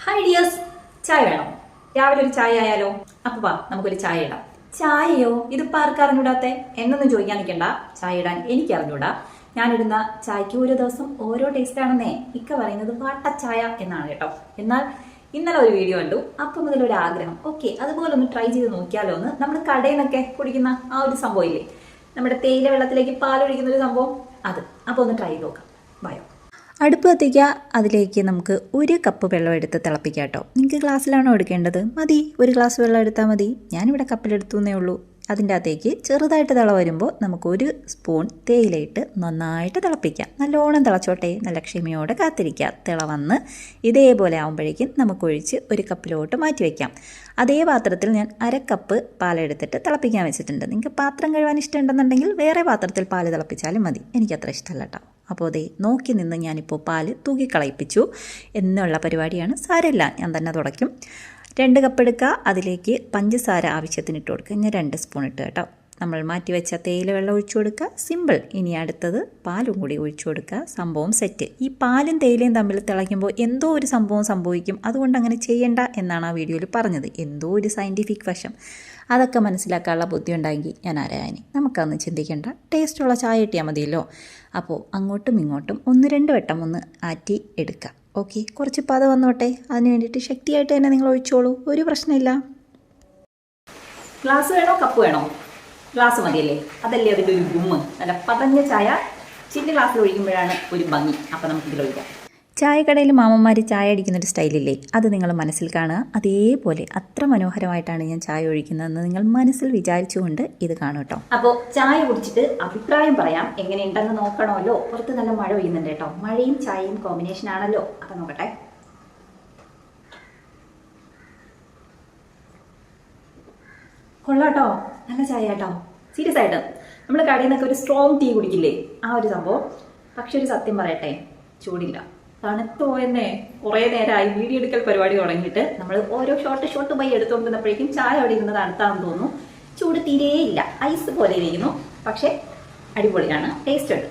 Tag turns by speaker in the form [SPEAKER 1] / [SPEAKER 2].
[SPEAKER 1] Hi dears, ചായ വേണം. രാവിലെ ഒരു ചായ ആയാലോ? അപ്പൊ വാ, നമുക്കൊരു ചായ ഇടാം. ചായയോ? ഇതിപ്പോ ആർക്കും അറിഞ്ഞൂടാത്തെ? എന്നൊന്നും ചോദിക്കാൻ നിൽക്കണ്ട. ചായ ഇടാൻ എനിക്ക് അറിഞ്ഞൂടാ. ഞാനിടുന്ന ചായക്ക് ഒരു ദിവസം ഓരോ ടേസ്റ്റ് ആണെന്നേ ഇക്ക പറയുന്നത് വാട്ടച്ചായ എന്നാണ് കേട്ടോ. എന്നാൽ ഇന്നലെ ഒരു വീഡിയോ കണ്ടു. അപ്പം മുതൽ ഒരു ആഗ്രഹം, ഓക്കെ അതുപോലെ ഒന്ന് ട്രൈ ചെയ്ത് നോക്കിയാലോ എന്ന്. നമ്മൾ കടയിൽ നിന്നൊക്കെ കുടിക്കുന്ന ആ ഒരു സംഭവം ഇല്ലേ, നമ്മുടെ തേയില വെള്ളത്തിലേക്ക് പാലൊഴിക്കുന്ന ഒരു സംഭവം, അത് അപ്പോൾ ഒന്ന് ട്രൈ ചെയ്ത് നോക്കാം. ബയോ. അടുപ്പ് കത്തിക്കുക, അതിലേക്ക് നമുക്ക് ഒരു കപ്പ് വെള്ളം എടുത്ത് തിളപ്പിക്കാം കേട്ടോ. നിങ്ങൾക്ക് ഗ്ലാസ്സിലാണോ എടുക്കേണ്ടത്? മതി, ഒരു ഗ്ലാസ് വെള്ളം എടുത്താൽ മതി. ഞാനിവിടെ കപ്പിലെടുത്തു എന്നേ ഉള്ളൂ. അതിൻ്റെ അകത്തേക്ക് ചെറുതായിട്ട് തിള വരുമ്പോൾ നമുക്ക് ഒരു സ്പൂൺ തേയിലയിട്ട് നന്നായിട്ട് തിളപ്പിക്കാം. നല്ലോണം തിളച്ചോട്ടെ, നല്ല ക്ഷമയോടെ കാത്തിരിക്കുക. തിള വന്ന് ഇതേപോലെ ആകുമ്പോഴേക്കും നമുക്കൊഴിച്ച് ഒരു കപ്പിലോട്ട് മാറ്റി വയ്ക്കാം. അതേ പാത്രത്തിൽ ഞാൻ അരക്കപ്പ് പാലെടുത്തിട്ട് തിളപ്പിക്കാൻ വെച്ചിട്ടുണ്ട്. നിങ്ങൾക്ക് പാത്രം കഴുകാൻ ഇഷ്ടമുണ്ടെന്നുണ്ടെങ്കിൽ വേറെ പാത്രത്തിൽ പാല് തിളപ്പിച്ചാലും മതി. എനിക്കത്ര ഇഷ്ടമല്ല കേട്ടോ. അപ്പോൾ അതേ നോക്കി നിന്ന് ഞാനിപ്പോൾ പാല് തൂക്കിക്കളയിപ്പിച്ചു എന്നുള്ള പരിപാടിയാണ്. സാരമില്ല, ഞാൻ തന്നെ തുടയ്ക്കും. 2 കപ്പ് എടുക്കുക, അതിലേക്ക് പഞ്ചസാര ആവശ്യത്തിന് ഇട്ട് കൊടുക്കുക. ഞാൻ 2 സ്പൂൺ ഇട്ട് കേട്ടോ. നമ്മൾ മാറ്റി വെച്ച തേയില വെള്ളം ഒഴിച്ചു കൊടുക്കുക. സിമ്പിൾ. ഇനി അടുത്തത് പാലും കൂടി ഒഴിച്ചു കൊടുക്കുക. സംഭവം സെറ്റ്. ഈ പാലും തേയിലയും തമ്മിൽ തിളയ്ക്കുമ്പോൾ എന്തോ ഒരു സംഭവം സംഭവിക്കും. അതുകൊണ്ട് അങ്ങനെ ചെയ്യണ്ട എന്നാണ് ആ വീഡിയോയിൽ പറഞ്ഞത്. എന്തോ ഒരു സയൻറ്റിഫിക് വശം, അതൊക്കെ മനസ്സിലാക്കാനുള്ള ബുദ്ധി ഉണ്ടായെങ്കിൽ ഞാൻ ആരായാനി. നമുക്കതൊന്നും ചിന്തിക്കേണ്ട. ടേസ്റ്റുള്ള ചായ കിട്ടിയാൽ മതിയല്ലോ. അപ്പോൾ അങ്ങോട്ടും ഇങ്ങോട്ടും 1-2 വട്ടം ഒന്ന് ആറ്റി എടുക്കുക. ഓക്കെ, കുറച്ച് പത വന്നോട്ടെ. അതിന് വേണ്ടിയിട്ട് ശക്തിയായിട്ട് തന്നെ നിങ്ങൾ ഒഴിച്ചോളൂ, ഒരു പ്രശ്നമില്ല. ഗ്ലാസ് വേണോ കപ്പ് വേണോ? ഗ്ലാസ് മതിയല്ലേ? അതല്ലേ അതിൻ്റെ ഒരു ഗുമ്മ്. നല്ല പതഞ്ഞ ചായ ചില്ല് ഗ്ലാസ്സിൽ ഒഴിക്കുമ്പോഴാണ് ഒരു ഭംഗി. അപ്പോൾ നമുക്കിതിൽ ഒഴിക്കാം. ചായക്കടയിൽ മാമന്മാർ ചായ അടിക്കുന്നൊരു സ്റ്റൈലില്ലേ, അത് നിങ്ങൾ മനസ്സിൽ കാണുക. അതേപോലെ അത്ര മനോഹരമായിട്ടാണ് ഞാൻ ചായ ഒഴിക്കുന്നതെന്ന് നിങ്ങൾ മനസ്സിൽ വിചാരിച്ചുകൊണ്ട് ഇത് കാണും കേട്ടോ. അപ്പോൾ ചായ കുടിച്ചിട്ട് അഭിപ്രായം പറയാം. എങ്ങനെയുണ്ടെന്ന് നോക്കണമല്ലോ. പുറത്ത് നല്ല മഴ പെയ്യുന്നുണ്ട് കേട്ടോ. മഴയും ചായയും കോമ്പിനേഷൻ ആണല്ലോ. അപ്പം നോക്കട്ടെ. കൊള്ളാട്ടോ, നല്ല ചായ കേട്ടോ. സീരിയസ് ആയിട്ട് നമ്മൾ കടയിൽ നിന്നൊക്കെ ഒരു സ്ട്രോങ് ടീ കുടിക്കില്ലേ, ആ ഒരു സംഭവം. പക്ഷെ ഒരു സത്യം പറയട്ടെ, ചൂടില്ല, തണുത്ത് പോയെന്നേ. കുറേ നേരമായി വീഡിയോ എടുക്കൽ പരിപാടി തുടങ്ങിയിട്ട്. നമ്മൾ ഓരോ ഷോട്ട് ബൈ എടുത്തുകൊണ്ടിരുന്നപ്പോഴേക്കും ചായ അവിടെ ഇരുന്ന് തണുത്താണെന്ന് തോന്നുന്നു. ചൂട് തീരെയില്ല, ഐസ് പോലെ ഇരിക്കുന്നു. പക്ഷേ അടിപൊളിയാണ്, ടേസ്റ്റ് ഉണ്ട്.